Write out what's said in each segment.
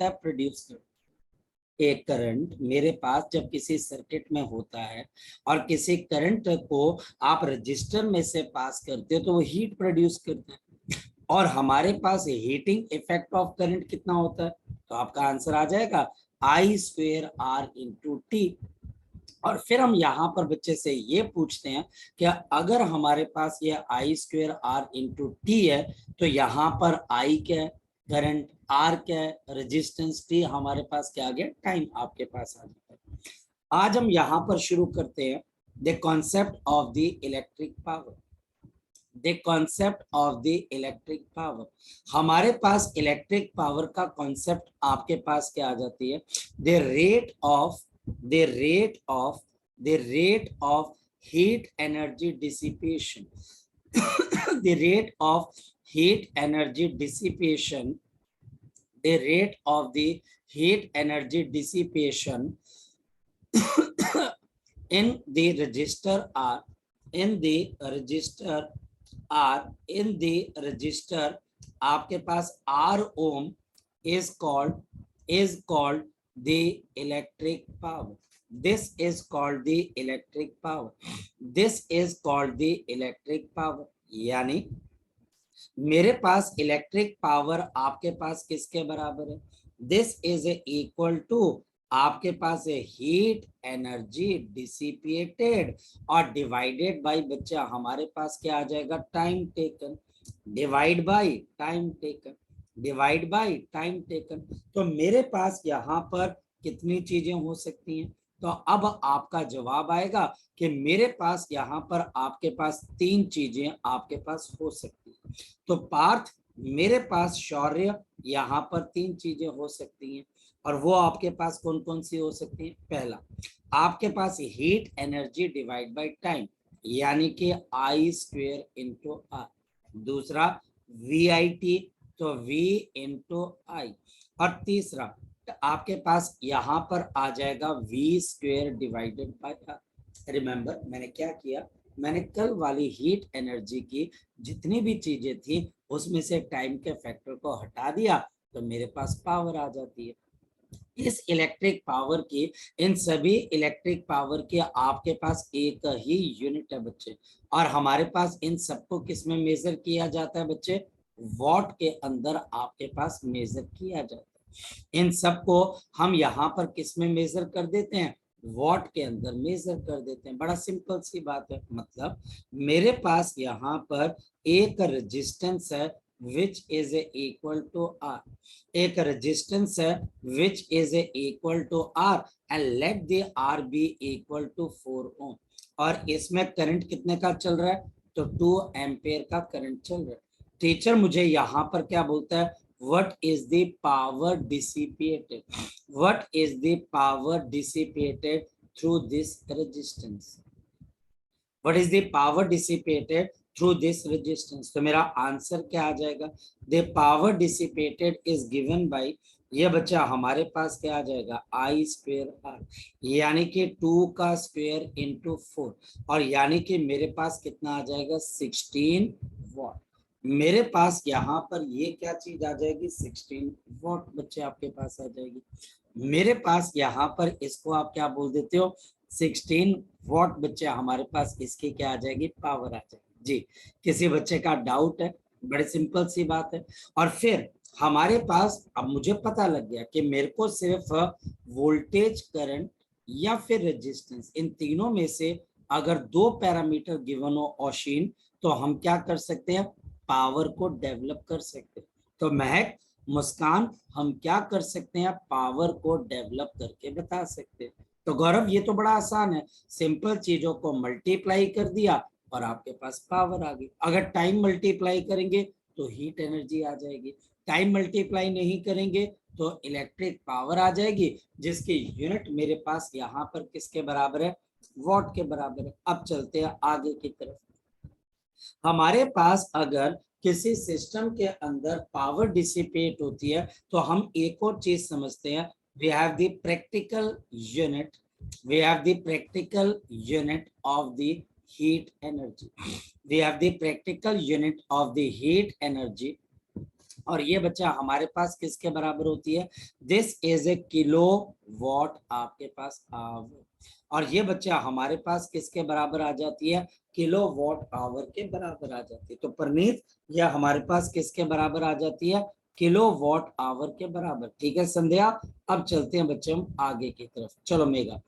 करता है? प्रोड्यूस करता है। एक करंट मेरे पास जब किसी सर्किट में होता है और किसी करंट को आप रजिस्टर में से पास करते हो तो वो हीट प्रोड्यूस करता है, और हमारे पास हीटिंग इफेक्ट ऑफ करंट कितना होता है? तो आपका आंसर आ जाएगा I square R into T. और फिर हम यहाँ पर बच्चे से ये पूछते हैं कि अगर हमारे पास ये I square R into T है तो यहाँ पर आई क्या है? करंट। आर क्या है? रेजिस्टेंस। टी हमारे पास क्या आ गया? टाइम आपके पास आ जाता है। आज हम यहाँ पर शुरू करते हैं the concept of the electric power. The concept of the electric power. हमारे पास इलेक्ट्रिक पावर का कॉन्सेप्ट आपके पास क्या आ जाती है? The rate of the rate of heat energy dissipation the rate of heat energy dissipation the rate of the heat energy dissipation in the register are in the register in the register आपके पास R ohm is called the electric power. This is called the electric power. This is called the electric power. यानी मेरे पास electric power आपके पास किसके बराबर है? This is equal to आपके पास है heat energy dissipated और डिवाइडेड बाय बच्चा हमारे पास क्या आ जाएगा? Time taken. Divide by time taken. Divide by time taken. तो मेरे पास यहाँ पर कितनी चीजें हो सकती हैं? तो अब आपका जवाब आएगा कि मेरे पास यहाँ पर आपके पास तीन चीजें आपके पास हो सकती हैं। तो पार्थ मेरे पास शौर्य यहाँ पर तीन चीजें हो सकती हैं, और वो आपके पास कौन कौन सी हो सकती है? पहला, आपके पास heat energy divide by time, यानी कि आई स्क्वेयर इंटू आर। दूसरा वी आई टी, तो वी इंटू आई। और तीसरा आपके पास यहाँ पर आ जाएगा V square divided by R. Remember मैंने क्या किया? मैंने कल वाली हीट एनर्जी की जितनी भी चीजें थी उसमें से टाइम के फैक्टर को हटा दिया तो मेरे पास पावर आ जाती है। इस इलेक्ट्रिक पावर की, इन सभी इलेक्ट्रिक पावर की आपके पास एक ही यूनिट है बच्चे, और हमारे पास इन सबको किस में मेजर किया जाता है बच्चे? वॉट के अंदर आपके पास मेजर किया जाता है। इन सबको हम यहाँ पर किस में मेजर कर देते हैं? वॉट के अंदर मेजर कर देते हैं। बड़ा सिंपल सी बात है। मतलब मेरे पास यहाँ पर एक रेजिस्टेंस है which is equal to R, एक रेजिस्टेंस है which is equal to R and let the R be equal to 4 ohm, और इसमें करंट कितने का चल रहा है? तो 2 एम्पेयर का करंट चल रहा है। टीचर मुझे यहाँ पर क्या बोलता है? What is the power dissipated? What is the power dissipated through this resistance? What is the power dissipated through this resistance? तो मेरा आंसर क्या आ जाएगा? The power dissipated is given by, ये बच्चा हमारे पास क्या आ जाएगा? आई स्क्वेयर आर, यानी कि 2 का स्क्वेयर इंटू 4, और यानी कि मेरे पास कितना आ जाएगा? 16 वॉट। मेरे पास यहाँ पर ये क्या चीज आ जाएगी? 16 वॉट बच्चे आपके पास आ जाएगी। मेरे पास यहाँ पर इसको आप क्या बोल देते हो? 16 वॉट बच्चे हमारे पास इसकी क्या आ जाएगी? पावर आ जाएगी। जी, किसी बच्चे का डाउट है? बड़े सिंपल सी बात है। और फिर हमारे पास अब मुझे पता लग गया कि मेरे को सिर्फ वोल्टेज, करंट या फिर रेजिस्टेंस, इन तीनों में से अगर 2 पैरामीटर गिवन हो ऑशिन, तो हम क्या कर सकते हैं? पावर को डेवलप कर सकते हैं। तो महक, मुस्कान, हम क्या कर सकते हैं? पावर को डेवलप करके बता सकते हैं। तो गौरव ये तो बड़ा आसान है, सिंपल चीजों को मल्टीप्लाई कर दिया और आपके पास पावर आ गई। अगर टाइम मल्टीप्लाई करेंगे तो हीट एनर्जी आ जाएगी, टाइम मल्टीप्लाई नहीं करेंगे तो इलेक्ट्रिक पावर आ जाएगी, जिसकी यूनिट मेरे पास यहाँ पर किसके बराबर है? वॉट के बराबर है। अब चलते हैं आगे की तरफ। हमारे पास अगर किसी सिस्टम के अंदर पावर डिसिपेट होती है तो हम एक और चीज समझते हैं, we have the practical unit, we have the practical unit of the heat energy, we have the practical unit of the heat energy, और ये बच्चा हमारे पास किसके बराबर होती है, this is a kilo watt आपके पास आवर। और ये बच्चा हमारे पास किसके बराबर आ जाती है, किलो वॉट आवर के बराबर आ जाती है। तो परनीत यह हमारे पास किसके बराबर आ जाती है, किलो वॉट आवर के बराबर। ठीक है संध्या, अब चलते हैं बच्चे हम आगे की तरफ। चलो मेगा,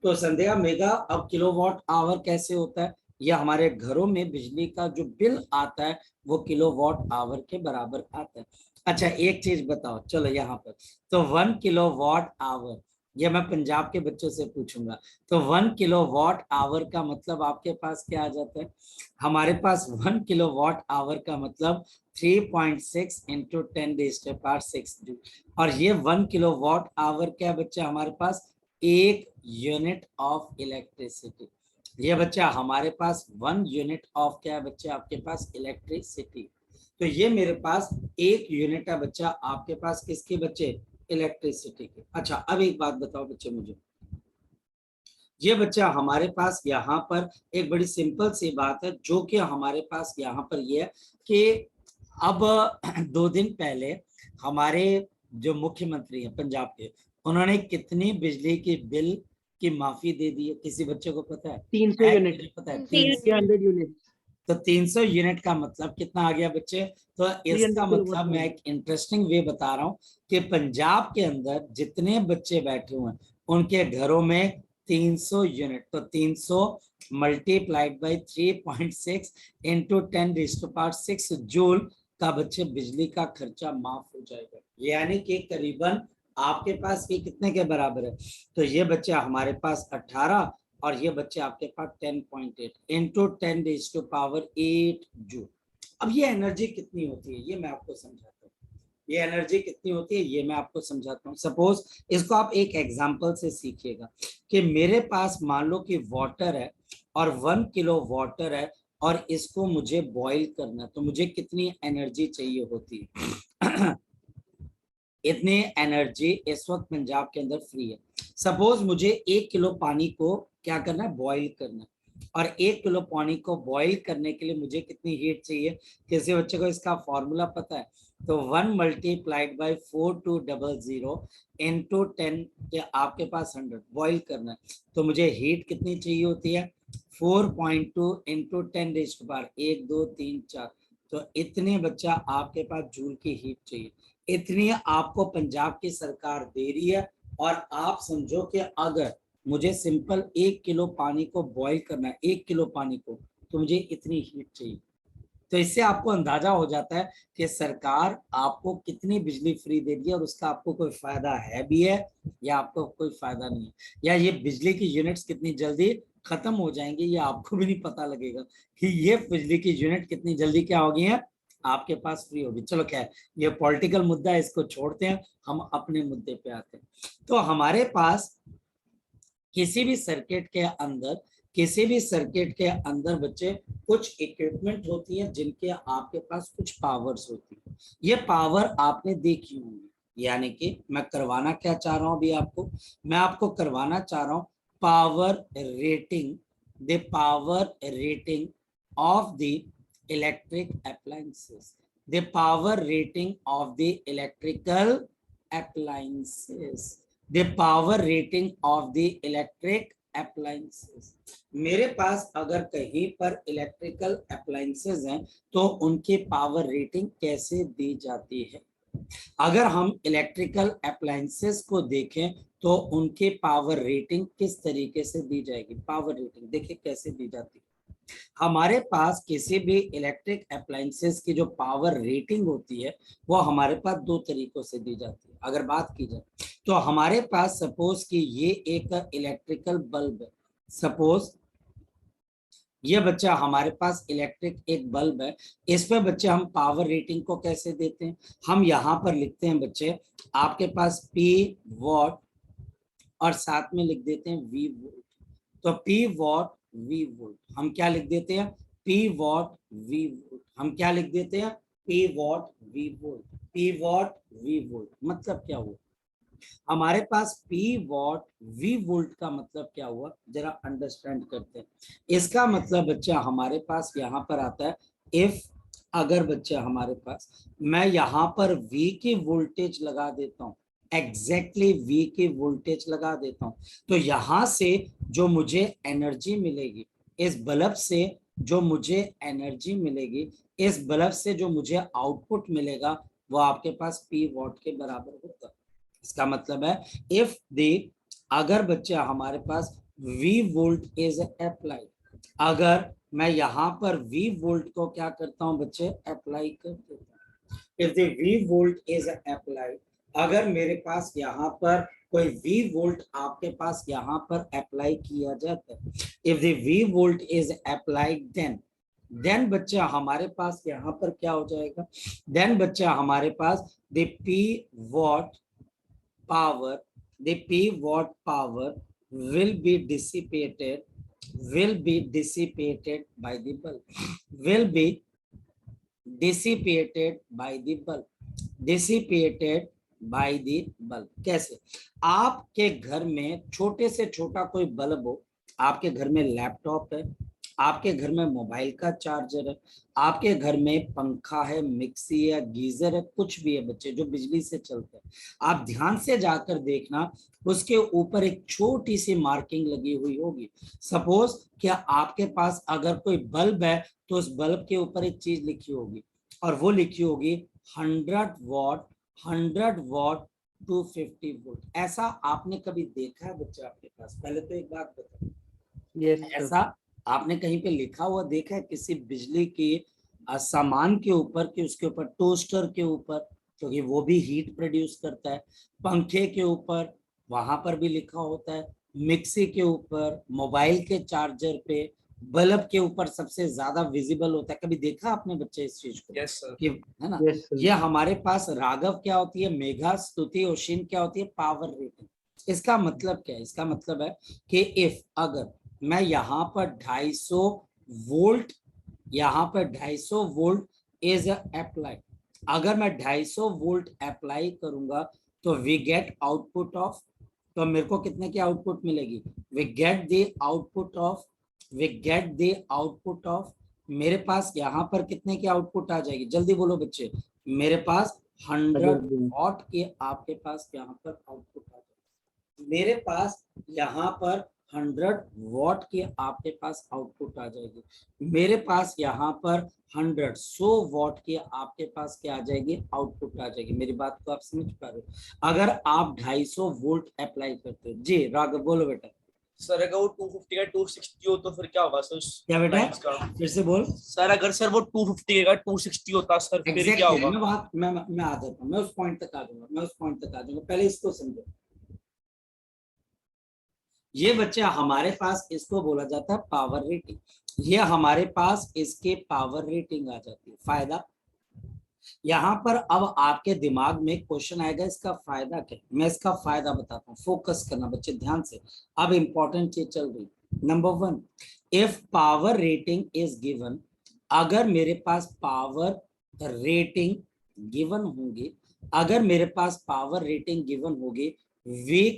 तो संध्या मेगा अब किलोवाट आवर कैसे होता है, यह हमारे घरों में बिजली का जो बिल आता है वो किलोवाट आवर के बराबर आता है। अच्छा एक चीज बताओ, चलो यहाँ पर, तो 1 किलोवाट आवर, ये मैं पंजाब के बच्चों से पूछूंगा, तो 1 किलोवाट आवर का मतलब आपके पास क्या आ जाता है, हमारे पास 1 किलोवाट आवर का मतलब 3.6 इंटू 10⁻⁶ जूल। और ये 1 किलोवाट आवर क्या बच्चा हमारे पास, 1 यूनिट ऑफ इलेक्ट्रिसिटी। ये बच्चा हमारे पास 1 यूनिट ऑफ क्या है बच्चा आपके पास, इलेक्ट्रिसिटी। तो ये मेरे पास 1 यूनिट है बच्चा आपके पास किसके बच्चे, इलेक्ट्रिसिटी के। अच्छा अब एक बात बताओ बच्चे मुझे, ये बच्चा हमारे पास यहाँ पर एक बड़ी सिंपल सी बात है जो कि हमारे पास यहाँ पर ये है कि अब 2 दिन पहले हमारे जो मुख्यमंत्री हैं पंजाब के, उन्होंने कितनी बिजली की बिल की माफी दे दी है, किसी बच्चे को पता है, 300 यूनिट, पता है 300 यूनिट। तो 300 यूनिट का मतलब कितना आ गया बच्चे, तो इसका 300 मतलब मैं एक इंटरेस्टिंग वे बता रहा हूँ कि पंजाब के अंदर जितने बच्चे बैठे हुए हैं उनके घरों में 300 यूनिट, तो 300 मल्टीप्लाइड बाई 3.6 इंटू 10⁻⁶ जूल का बच्चे बिजली का खर्चा माफ हो जाएगा। यानी कि करीबन आपके पास ये कितने के बराबर है, तो ये बच्चा हमारे पास 18 और ये बच्चे आपके पास 10.8 इंटू 10⁻8 जूल। अब ये एनर्जी कितनी होती है ये मैं आपको समझाता हूँ, ये एनर्जी कितनी होती है ये मैं आपको समझाता हूँ। सपोज इसको आप एक एग्जांपल से सीखिएगा कि मेरे पास मान लो कि वाटर है और 1 किलो वाटर है और इसको मुझे बॉईल करना है, तो मुझे कितनी एनर्जी चाहिए होती है इतनी एनर्जी इस वक्त पंजाब के अंदर फ्री है। सपोज मुझे 1 किलो पानी को क्या करना है, बॉईल करना है, और 1 किलो पानी को बॉईल करने के लिए मुझे कितनी हीट चाहिए, किसी बच्चे को इसका फॉर्मूला पता है, तो 1 मल्टीप्लाइड बाई 4200 इंटू 10 के आपके पास 100 बॉईल करना है, तो मुझे हीट कितनी चाहिए होती है 4.2 इंटू 10⁻1 2 3 4, तो इतने बच्चा आपके पास जूल की हीट चाहिए, इतनी आपको पंजाब की सरकार दे रही है। और आप समझो कि अगर मुझे सिंपल 1 किलो पानी को बॉईल करना है, 1 किलो पानी को, तो मुझे इतनी हीट चाहिए। तो इससे आपको अंदाजा हो जाता है कि सरकार आपको कितनी बिजली फ्री दे रही है और उसका आपको कोई फायदा है भी है या आपको कोई फायदा नहीं है, या ये बिजली की यूनिट्स कितनी जल्दी खत्म हो जाएंगी ये आपको भी नहीं पता लगेगा कि ये बिजली की यूनिट कितनी जल्दी क्या हो गई है आपके पास फ्री होगी। चलो क्या है, ये पॉलिटिकल मुद्दा है, इसको छोड़ते हैं, हम अपने मुद्दे पे आते हैं। तो हमारे पास किसी भी सर्किट के अंदर, किसी भी सर्किट के अंदर बच्चे कुछ इक्विपमेंट होती है जिनके आपके पास कुछ पावर्स होती है, ये पावर आपने देखी होंगी। यानी कि मैं करवाना क्या चाह रहा हूं अभी आपको, मैं आपको करवाना चाह रहा हूं power rating, the power rating of the electric appliances, the power rating of the electrical appliances, the power rating of the electric appliances। मेरे पास अगर कहीं पर इलेक्ट्रिकल अप्लायंसेस हैं तो उनकी पावर रेटिंग कैसे दी जाती है। अगर हम इलेक्ट्रिकल अप्लायंसेस को देखें तो उनके पावर रेटिंग किस तरीके से दी जाएगी, पावर रेटिंग देखिए कैसे दी जाती है। हमारे पास किसी भी इलेक्ट्रिक अप्लायंसेस की जो पावर रेटिंग होती है वो हमारे पास 2 तरीकों से दी जाती है। अगर बात की जाए तो हमारे पास सपोज कि ये एक इलेक्ट्रिकल बल्ब है, सपोज ये बच्चा हमारे पास इलेक्ट्रिक एक बल्ब है, इस पे बच्चे हम पावर रेटिंग को कैसे देते हैं, हम यहाँ पर लिखते हैं बच्चे आपके पास P वॉट और साथ में लिख देते हैं V वोल्ट। तो P वॉट V वोल्ट हम क्या लिख देते हैं, P वॉट V वोल्ट हम क्या लिख देते हैं, P what V volt, P what V volt मतलब क्या हुआ, हमारे पास P वॉट V वोल्ट का मतलब क्या हुआ जरा अंडरस्टैंड करते हैं। इसका मतलब बच्चा हमारे पास यहाँ पर आता है इफ अगर बच्चे हमारे पास मैं यहाँ पर V की वोल्टेज लगा देता हूँ, एग्जैक्टली V की वोल्टेज लगा देता हूँ, तो यहाँ से जो मुझे एनर्जी मिलेगी, इस बल्ब से जो मुझे एनर्जी मिलेगी, इस बल्ब से जो मुझे आउटपुट मिलेगा, वो आपके पास P वॉट के बराबर होगा। इसका मतलब है इफ द, अगर बच्चे हमारे पास V वोल्ट इज अप्लाइड, अगर मैं यहाँ पर V वोल्ट को क्या करता हूँ बच्चे, अप्लाई कर देता हूँ। If the V volt is applied, अगर मेरे पास यहाँ पर कोई V वोल्ट आपके पास यहाँ पर अप्लाई किया जाता है, if the V volt is applied, then बच्चे हमारे पास यहाँ पर क्या हो जाएगा, देन बच्चे हमारे पास the P watt power, the P watt power will be dissipated, will be dissipated by the bulb, will be dissipated by the bulb, dissipated by the bulb। कैसे? आपके घर में छोटे से छोटा कोई बल्ब हो, आपके घर में लैपटॉप है, आपके घर में मोबाइल का चार्जर है, आपके घर में पंखा है, मिक्सी है, गीजर है, कुछ भी है बच्चे जो बिजली से चलता है, आप ध्यान से जाकर देखना, उसके ऊपर एक छोटी सी मार्किंग लगी हुई होगी। सपोज क्या आपके पास अगर कोई बल्ब है, तो उस बल्ब के ऊपर एक चीज लिखी होगी, और वो लिखी होगी 100 वॉट, 100 वॉट 250 वोल्ट। ऐसा आपने कभी देखा है बच्चा आपके पास? पहले तो एक बात बताओ, Yes, sir. ऐसा आपने कहीं पे लिखा हुआ देखा है किसी बिजली की सामान के ऊपर, कि उसके ऊपर टोस्टर के ऊपर, क्योंकि वो भी हीट प्रोड्यूस करता है, पंखे के ऊपर वहां पर भी लिखा होता है, मिक्सी के ऊपर, मोबाइल के चार्जर पे, बल्ब के ऊपर सबसे ज्यादा विजिबल होता है। कभी देखा आपने बच्चे इस चीज को? यस सर, कि है ना, Yes, sir. ये हमारे पास राघव क्या होती है, मेघा, स्तुति, ओशिन क्या होती है, पावर रेटिंग। इसका मतलब क्या है? इसका मतलब है कि इफ, अगर मैं यहाँ पर 250 वोल्ट, यहाँ पर 250 वोल्ट इज अप्लाई, अगर मैं 250 वोल्ट अप्लाई करूंगा, तो वी गेट आउटपुट ऑफ, तो मेरे को कितने की आउटपुट मिलेगी, we get the output of, we get the output of, मेरे पास यहाँ पर कितने की आउटपुट आ जाएगी, जल्दी बोलो बच्चे, मेरे पास 100 वॉट की आपके पास यहाँ पर आउटपुट आ जाएगी, मेरे पास यहाँ पर 100 वॉट की आपके पास आउटपुट आ जाएगी, मेरे पास यहाँ पर 100 वॉट की आपके पास क्या आ जाएगी, आउटपुट आ जाएगी। मेरी बात को आप समझ पा रहे हो? अगर आप 250 वोल्ट अप्लाई करते हो, जी राघव बोलो बेटा। सर अगर वो 250 का 260 हो तो फिर क्या होगा सर? क्या बेटा? लाइन्स का फिर से बोल। सर अगर सर वो 250 का 260 होता सर फिर Exactly, क्या होगा? मैं आ जाता हूँ, मैं उस पॉइंट तक आ जाऊंगा, मैं उस पॉइंट तक आ जाऊंगा, पहले इसको समझो। ये बच्चा हमारे पास, इसको बोला जाता है पावर रेटिंग, ये हमारे पास इसके पावर रेटिंग आ जाती है। फायदा यहाँ पर, अब आपके दिमाग में क्वेश्चन आएगा इसका फायदा क्या, मैं इसका फायदा बताता हूँ, फोकस करना बच्चे ध्यान से, अब इंपॉर्टेंट चीज चल रही। Number 1, if power rating is given, अगर मेरे पास पावर रेटिंग गिवन होगी, अगर मेरे पास पावर रेटिंग गिवन होगी, we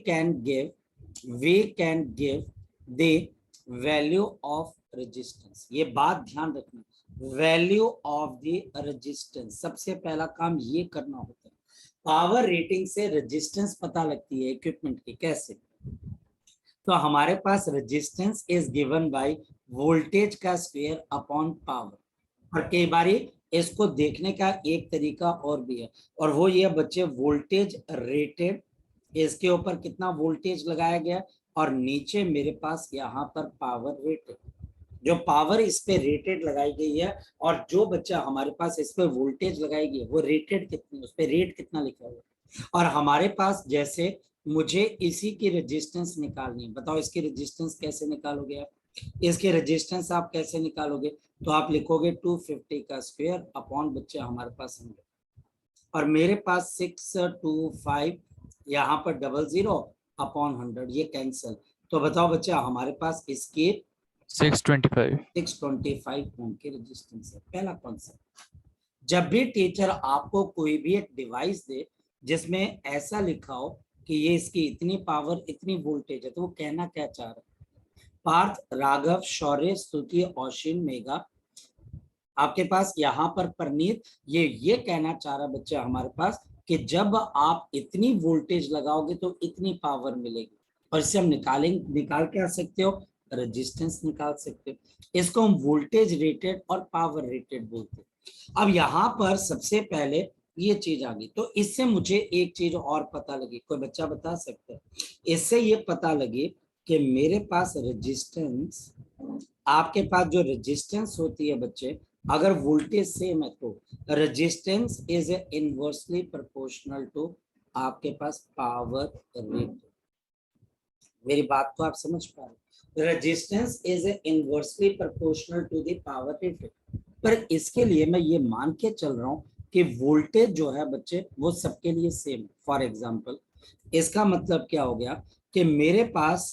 can give the value of resistance. ये बात ध्यान रखना, वैल्यू ऑफ द रेजिस्टेंस, सबसे पहला काम ये करना होता है। पावर रेटिंग से रेजिस्टेंस पता लगती है इक्विपमेंट की, कैसे? तो हमारे पास resistance is given by voltage का स्क्वायर अपॉन पावर, और कई बारी इसको देखने का एक तरीका और भी है, और वो ये बच्चे वोल्टेज रेटेड, इसके ऊपर कितना वोल्टेज लगाया गया, और नीचे मेरे पास यहाँ पर पावर रेटेड, जो पावर इस पे रेटेड लगाई गई है, और जो बच्चा हमारे पास इस पे वोल्टेज लगाई गई है वो रेटेड कितनी, उस पे रेट कितना लिखा हुआ है। और हमारे पास जैसे मुझे इसी की रेजिस्टेंस निकालनी है, बताओ इसकी रेजिस्टेंस कैसे निकालोगे आप? इसकी रेजिस्टेंस आप कैसे निकालोगे? तो आप लिखोगे 250 का स्क्वायर अपॉन बच्चे हमारे पास 100, और मेरे पास 625 यहाँ पर 00 अपॉन 100, ये कैंसिल, तो बताओ बच्चा हमारे पास इसके 625 ओम की रेजिस्टेंस है। पहला कॉन्सेप्ट, जब भी टीचर आपको कोई भी एक डिवाइस दे जिसमें ऐसा लिखा हो कि ये इसकी इतनी पावर, इतनी वोल्टेज है, तो वो कहना क्या चाह रहा है? पार्थ, राघव, शौर्य, स्तुति, औशिन, मेघा, आपके पास यहाँ पर परनीत ये कहना चाह रहा बच्चे हमारे पास कि जब आप इतनी वोल्टेज लगाओगे तो इतनी पावर मिलेगी, और इससे हम निकाल के आ सकते हो, रेजिस्टेंस निकाल सकते हो। इसको हम वोल्टेज रेटेड और पावर रेटेड बोलते हैं। अब यहाँ पर सबसे पहले ये चीज आ गई, तो इससे मुझे एक चीज और पता लगी, कोई बच्चा बता सकता है? इससे ये पता लगी कि मेरे पास रेजिस्टेंस, आपके पास जो रेजिस्टेंस होती है बच्चे, अगर वोल्टेज सेम है तो resistance is inversely proportional to आपके पास पावर रेट। मेरी बात को आप समझ पा रहे? Resistance is inversely proportional to the power rate. पर इसके लिए मैं ये मान के चल रहा हूं कि वोल्टेज जो है बच्चे वो सबके लिए सेम। फॉर एग्जांपल, इसका मतलब क्या हो गया कि मेरे पास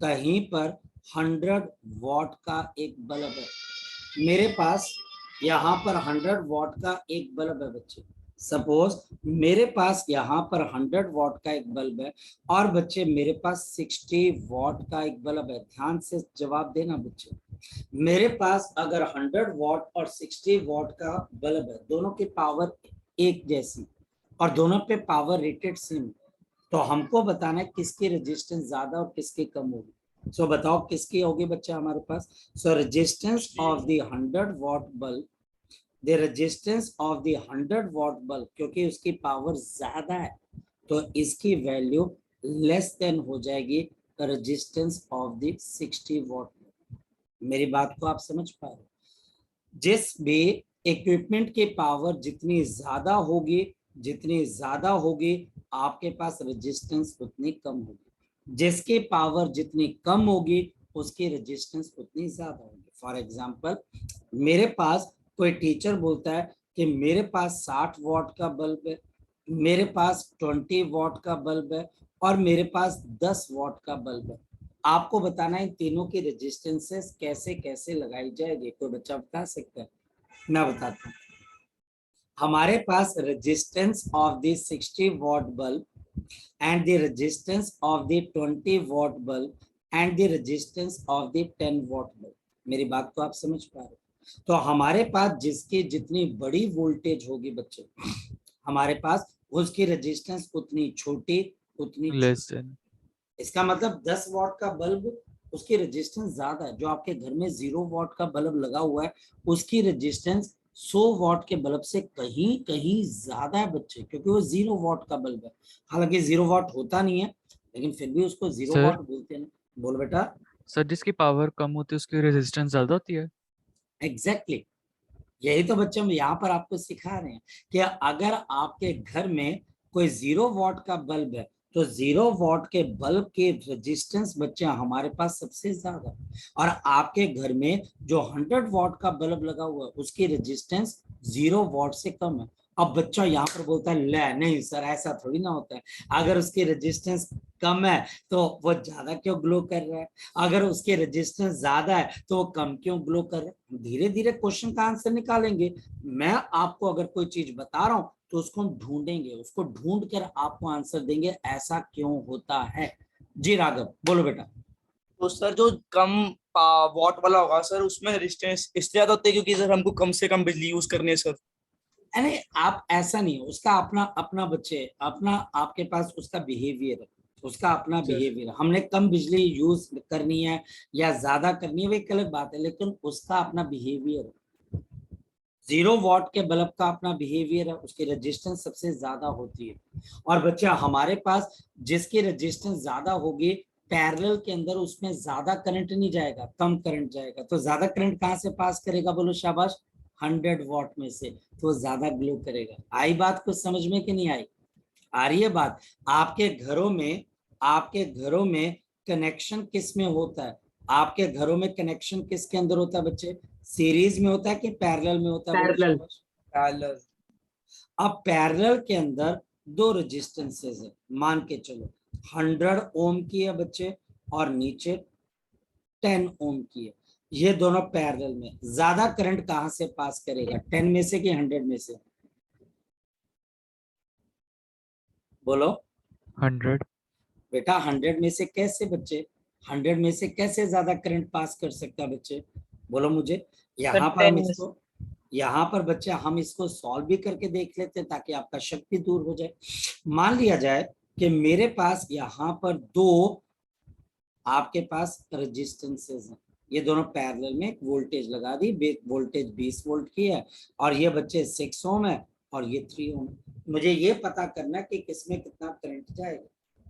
कहीं पर 100 वॉट का एक बल्ब है, मेरे पास यहाँ पर 100 वॉट का एक बल्ब है बच्चे। सपोज मेरे पास यहाँ पर 100 वॉट का एक बल्ब है, और बच्चे मेरे पास 60 वॉट का एक बल्ब है। ध्यान से जवाब देना बच्चे, मेरे पास अगर 100 वॉट और 60 वॉट का बल्ब है, दोनों की पावर एक जैसी और दोनों पे पावर रेटेड सेम, तो हमको बताना है किसकी रेजिस्टेंस ज्यादा और किसकी कम होगी। सो बताओ किसकी होगी बच्चे हमारे पास? So resistance of the 100 watt bulb, the resistance of the 100 watt bulb, क्योंकि उसकी पावर ज्यादा है तो इसकी वैल्यू लेस देन हो जाएगी रेजिस्टेंस ऑफ द 60 वॉट। मेरी बात को आप समझ पा रहे? जिस भी इक्विपमेंट की पावर जितनी ज्यादा होगी, जितनी ज्यादा होगी आपके पास रेजिस्टेंस उतनी कम होगी, जिसकी पावर जितनी कम होगी उसकी रेजिस्टेंस उतनी ज्यादा होगी। फॉर एग्जांपल, मेरे पास कोई टीचर बोलता है कि मेरे पास 60 वॉट का बल्ब है, मेरे पास 20 वॉट का बल्ब है, और मेरे पास 10 वॉट का बल्ब है। आपको बताना है तीनों की रेजिस्टेंसेस कैसे कैसे लगाई जाएगी। कोई बच्चा बता सकता है? मैं बताता हूँ। हमारे पास resistance of the 60 watt bulb and the resistance of the 20 watt bulb and the resistance of the 10 watt bulb। मेरी बात को आप समझ पा रहे हो? तो हमारे पास जिसकी जितनी बड़ी वोल्टेज होगी बच्चे, हमारे पास उसकी रेजिस्टेंस उतनी छोटी उतनी लेस छोटी। देन। इसका मतलब 10 वॉट का बल्ब उसकी रेजिस्टेंस ज्यादा है। जो आपके घर में 0 वॉट का बल्ब लगा हुआ है उसकी रेजिस्टेंस 100 वॉट के बल्ब से कहीं कहीं ज्यादा है बच्चे, क्योंकि वो 0 वॉट का बल्ब है। हालांकि 0 वॉट होता नहीं है, लेकिन फिर भी उसको 0 सर वॉट बोलते हैं। बोल बेटा। सर जिसकी पावर कम होती है उसकी रेजिस्टेंस ज्यादा होती है। Exactly exactly। यही तो बच्चे हम यहाँ पर आपको सिखा रहे हैं कि अगर आपके घर में कोई 0 वॉट का बल्ब है तो 0 वॉट के बल्ब के रेजिस्टेंस बच्चे हमारे पास सबसे ज्यादा है, और आपके घर में जो 100 वॉट का बल्ब लगा हुआ है उसकी रेजिस्टेंस 0 वॉट से कम है। अब बच्चा यहाँ पर बोलता है ले नहीं सर ऐसा थोड़ी ना होता है, अगर उसकी रेजिस्टेंस कम है तो वो ज्यादा क्यों ग्लो कर रहा है, अगर उसके रेजिस्टेंस ज्यादा है तो वो कम क्यों ग्लो कर रहा है। धीरे धीरे क्वेश्चन का आंसर निकालेंगे। मैं आपको अगर कोई चीज बता रहा हूं तो उसको हम ढूंढेंगे, उसको ढूंढ कर आपको आंसर देंगे ऐसा क्यों होता है। जी राघव बोलो बेटा। तो सर जो कम वॉट वाला होगा सर उसमें रेजिस्टेंस इसलिए ज्यादा होती है क्योंकि सर हमको कम से कम बिजली यूज करनी है सर। अरे आप ऐसा नहीं है, उसका अपना अपना बच्चे अपना आपके पास उसका बिहेवियर है, उसका अपना बिहेवियर। हमने कम बिजली यूज करनी है या ज्यादा करनी है वो एक अलग बात है, लेकिन उसका अपना बिहेवियर है। 0 वॉट के बल्ब का अपना बिहेवियर है, उसकी रेजिस्टेंस सबसे ज्यादा होती है। और बच्चा हमारे पास जिसकी रेजिस्टेंस ज्यादा होगी पैरेलल के अंदर उसमें ज्यादा करंट नहीं जाएगा, कम करंट जाएगा। तो ज्यादा करंट कहां से पास करेगा बोलो शाबाश? 100 वॉट में से, तो ज्यादा ग्लो करेगा। आई बात कुछ समझ में कि नहीं आई? आ रही है बात? आपके घरों में कनेक्शन किस में होता है? आपके घरों में कनेक्शन किसके अंदर होता है बच्चे? सीरीज में होता है कि पैरेलल में होता है? पैरेलल। पैरेलल। अब पैरेलल के अंदर दो रेजिस्टेंसेस है, मान के चलो 100 ओम की है बच्चे और नीचे 10 ओम की है। ये दोनों पैरेलल में, ज्यादा करंट कहां से पास करेगा, 10 में से कि 100 में से? बोलो 100। बेटा 100 में से कैसे बच्चे? 100 में से कैसे ज्यादा करंट पास कर सकता है बच्चे? बोलो मुझे। सर यहाँ पर हम 10 में से। इसको यहाँ पर बच्चे हम इसको सॉल्व भी करके देख लेते हैं ताकि आपका शक भी दूर हो जाए। मान लिया जाए कि मेरे पास यहाँ पर दो आपके पास रेजिस्टेंसेस हैं, ये दोनों पैरेलल में, एक वोल्टेज लगा दी, वोल्टेज 20 वोल्ट की है और ये बच्चे 6 ओम है और ये 3 ओम है। मुझे ये पता करना कि किसमें कितना करंट जाएगा,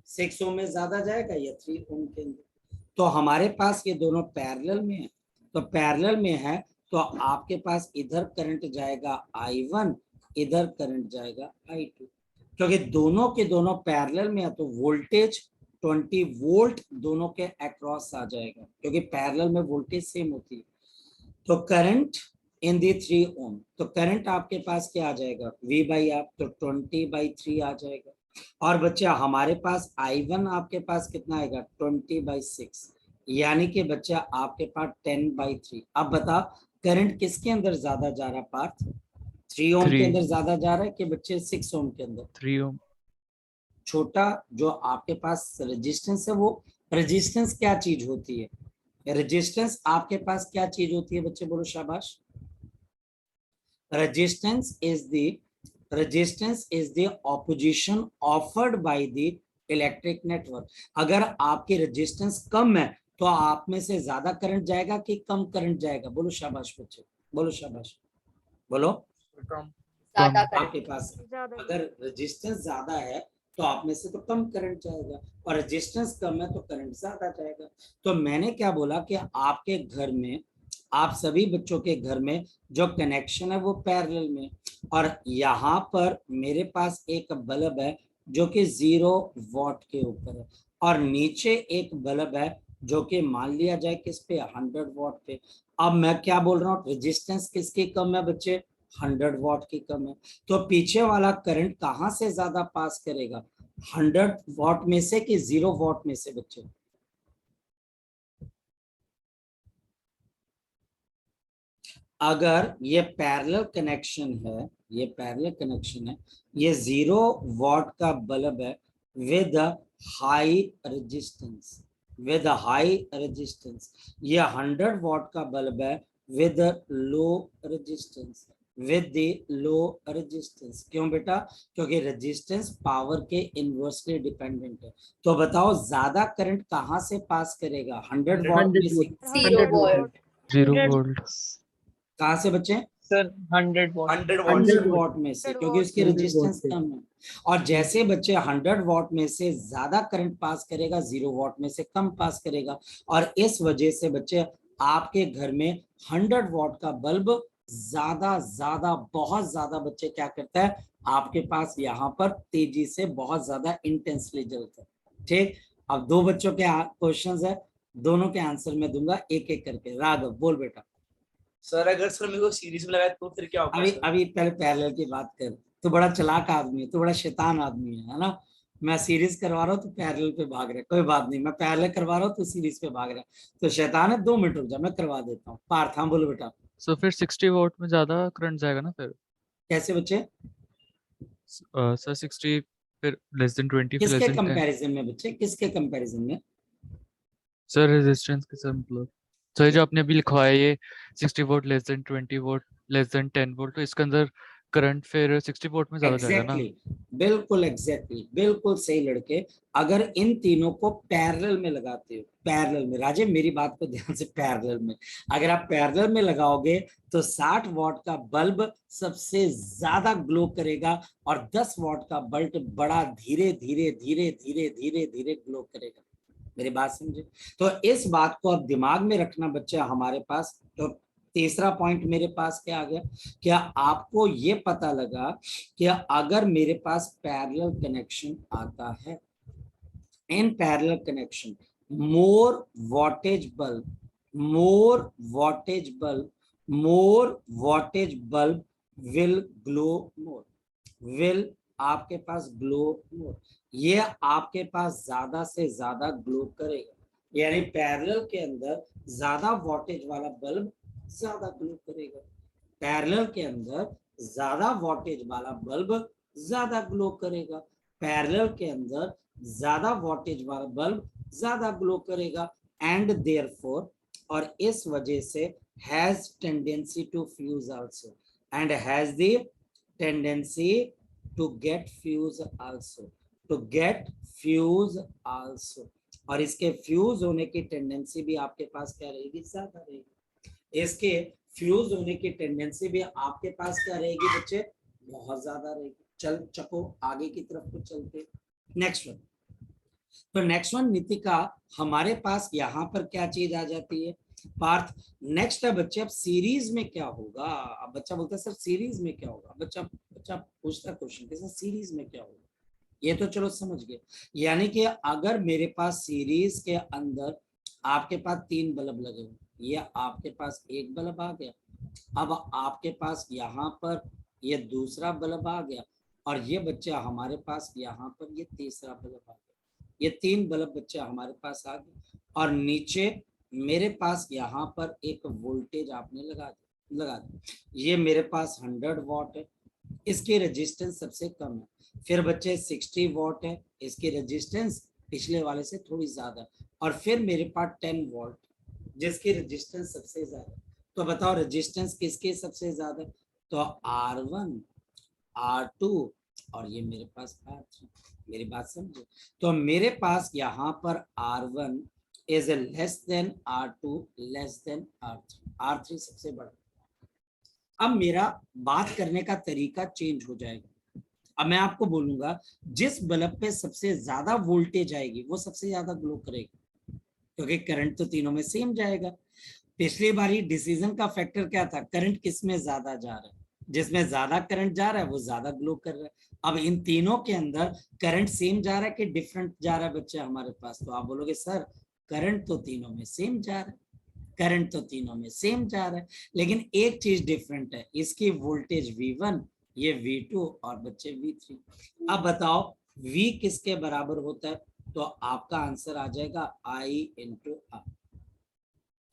6 ओम में ज्यादा जाएगा या 3 ओम के अंदर। तो हमारे पास ये दोनों पैरेलल में है, तो पैरेलल में है तो आपके पास इधर करंट जाएगा I1, इधर करंट जाएगा I2, क्योंकि दोनों के दोनों पैरेलल में है तो वोल्टेज 20 वोल्ट दोनों के अक्रॉस आ जाएगा, क्योंकि पैरेलल में वोल्टेज सेम होती है। तो करंट इन दी 3 ओम, तो करंट आपके पास क्या आ जाएगा, V बाई R, तो 20/3 आ जाएगा। और बच्चा हमारे पास I1 आपके पास कितना आएगा, 20/6, यानी कि बच्चा आपके पास 10/3। अब बता करंट किसके अंदर ज्यादा जा रहा पार्थ, 3 ओम के 3 अंदर ज्यादा जा रहा है कि बच्चे 6 ओम के अंदर? 3 ओम। छोटा जो आपके पास रेजिस्टेंस है, वो रेजिस्टेंस क्या चीज होती है, रेजिस्टेंस आपके पास क्या चीज होती है बच्चे, बोलो शाबाश। Resistance is the opposition offered by the electric network. अगर आपकी रेजिस्टेंस कम है तो आप में से ज्यादा करंट जाएगा कि कम करंट जाएगा, बोलो शाबाश बच्चे, बोलो शाबाश, बोलो। ज्यादा आपके पास अगर रेजिस्टेंस ज्यादा है तो आप में से तो कम करंट जाएगा और रेजिस्टेंस कम है तो करंट ज्यादा जाएगा। तो मैंने क्या बोला कि आपके घर में, आप सभी बच्चों के घर में जो कनेक्शन है वो पैरेलल में, और यहाँ पर मेरे पास एक बल्ब है जो कि 0 वॉट के ऊपर है और नीचे एक बल्ब है जो कि मान लिया जाए किस पे, 100 वॉट पे। अब मैं क्या बोल रहा हूँ, रेजिस्टेंस किसकी कम है बच्चे, 100 वॉट की कम है, तो पीछे वाला करंट कहां से ज्यादा पास करेगा, 100 वॉट में से कि 0 वॉट में से बच्चे? अगर ये पैरेलल कनेक्शन है, ये पैरेलल कनेक्शन है, ये 0 वॉट का बल्ब है with high resistance, with high resistance, ये 100 वॉट का बल्ब है with low resistance, with the low resistance. क्यों बेटा, क्योंकि रेजिस्टेंस पावर के इनवर्सली डिपेंडेंट है। तो बताओ ज्यादा करंट कहां से पास करेगा, 100 वॉट में से, 0 वोल्ट 0 वोल्ट। कहां से बच्चे, सर 100 वॉट 100 वॉट में से, क्योंकि उसकी 100 रेजिस्टेंस वॉट कम है। और जैसे बच्चे 100 वॉट में से ज्यादा करंट पास करेगा, 0 वॉट में से कम पास करेगा, और इस वजह से बच्चे आपके घर में 100 वॉट का बल्ब ज्यादा बहुत ज्यादा बच्चे क्या करता है, आपके पास यहाँ पर तेजी से बहुत ज्यादा इंटेंसली जलता है। ठीक, अब दो बच्चों के क्वेश्चंस है, दोनों के आंसर मैं दूंगा एक एक करके। राघव बोल बेटा। सर अगर सर मेरे को सीरीज में लगाए तो फिर क्या होगा अभी सर? अभी पहले पैरेलल की बात कर, तू बड़ा चालाक आदमी है, तू बड़ा शैतान आदमी है ना। मैं सीरीज करवा रहा हूँ तो पैरेलल पे भाग रहा है, कोई बात नहीं, मैं पैरेलल करवा रहा हूँ तो सीरीज पे भाग रहा है, तो शैतान है। 2 मिनट रुक जा, मैं करवा देता हूँ। पार्थ हाँ बोलो बेटा। सो फिर 60 वोल्ट में ज्यादा करंट जाएगा ना फिर? कैसे बच्चे, सर 60 फिर लेस देन 20 फिर लेस किसके देन 10। कंपैरिजन में बच्चे, किसके कंपैरिजन में? सर रेजिस्टेंस के साथ मतलब, सर जो आपने अभी लिखवाया ये 60 volt less than 20 volt less than 10 volt, तो इसके अंदर करंट फिर 60 वोल्ट में ज्यादा जाएगा ना? बिल्कुल बिल्कुल सही लड़के। अगर इन तीनों को पैरेलल में लगाते हो, पैरेलल में, राजे मेरी बात को ध्यान से, पैरेलल में अगर आप पैरेलल में लगाओगे तो 60 वॉट का बल्ब सबसे ज्यादा ग्लो करेगा और 10 वॉट का बल्ब बड़ा धीरे धीरे धीरे धीरे धीरे धीरे ग्लो करेगा। मेरी बात समझे? तो इस बात को अब दिमाग में रखना बच्चा हमारे पास। तो तीसरा पॉइंट मेरे पास क्या आ गया, क्या आपको ये पता लगा कि अगर मेरे पास पैरेलल कनेक्शन आता है, in parallel connection, more wattage bulb, more wattage bulb, more wattage bulb will glow more, will आपके पास ग्लो मोर, ये आपके पास ज्यादा से ज्यादा ग्लो करेगा। यानी पैरेलल के अंदर ज्यादा वॉटेज वाला बल्ब ज्यादा ग्लो करेगा, पैरेलल के अंदर ज्यादा वॉटेज वाला बल्ब ज्यादा ग्लो करेगा, पैरेलल के अंदर ज्यादा वॉटेज वाला बल्ब ज्यादा ग्लो करेगा। एंड देयरफॉर, और इस वजह से has tendency to fuse also, and has the tendency to get fuse also, to get fuse also। और इसके फ्यूज होने की टेंडेंसी भी आपके पास क्या रहेगी, ज्यादा रहेगी। इसके फ्यूज होने की टेंडेंसी भी आपके पास क्या रहेगी बच्चे, बहुत ज्यादा रहेगी। चल चको आगे की तरफ को चलते। नेक्स्ट वन, तो नेक्स्ट वन नितिका, हमारे पास यहाँ पर क्या चीज आ जाती है पार्थ। नेक्स्ट है बच्चे, अब सीरीज में क्या होगा। अब बच्चा बोलता है सर सीरीज में क्या होगा, बच्चा बच्चा पूछता क्वेश्चन के सर सीरीज में क्या होगा। ये तो चलो समझ गए, यानी कि अगर मेरे पास सीरीज के अंदर आपके पास 3 बल्ब लगे हुए, ये आपके पास एक बल्ब आ गया, अब आपके पास यहाँ पर ये दूसरा बल्ब आ गया, और ये बच्चा हमारे पास यहाँ पर ये तीसरा बल्ब आ गया। ये 3 बल्ब बच्चे हमारे पास आ गए, और नीचे मेरे पास यहाँ पर एक वोल्टेज आपने लगा दी। ये मेरे पास 100 वॉट है, इसकी रेजिस्टेंस सबसे कम है। फिर बच्चे 60 वॉट है, इसकी रेजिस्टेंस पिछले वाले से थोड़ी ज्यादा, और फिर मेरे पास 10 वोल्ट जिसकी रेजिस्टेंस सबसे ज्यादा। तो बताओ रेजिस्टेंस किसकी सबसे ज्यादा, तो R1 R2 और ये मेरे पास R3। मेरी बात समझे, तो मेरे पास यहाँ पर R1 is less then R2 less than R3, R3 सबसे बड़ा। अब मेरा बात करने का तरीका चेंज हो जाएगा। अब मैं आपको बोलूंगा जिस बल्ब पे सबसे ज्यादा वोल्टेज आएगी वो सबसे ज्यादा ग्लो करेगा, क्योंकि करंट तो तीनों में सेम जाएगा। पिछली बारी डिसीजन का फैक्टर क्या था, करंट किस में ज्यादा जा रहा है, जिसमें ज्यादा करंट जा रहा है वो ज्यादा ग्लो कर रहा है। अब इन तीनों के अंदर करंट सेम जा रहा है कि डिफरेंट जा रहा है बच्चे हमारे पास, तो आप बोलोगे सर करंट तो तीनों में सेम जा रहा है, करंट तो तीनों में सेम जा रहा है, लेकिन एक चीज डिफरेंट है, इसकी वोल्टेज V1 ये V2 और बच्चे V3। अब बताओ V किसके बराबर होता है, तो आपका आंसर आ जाएगा I इंटू R।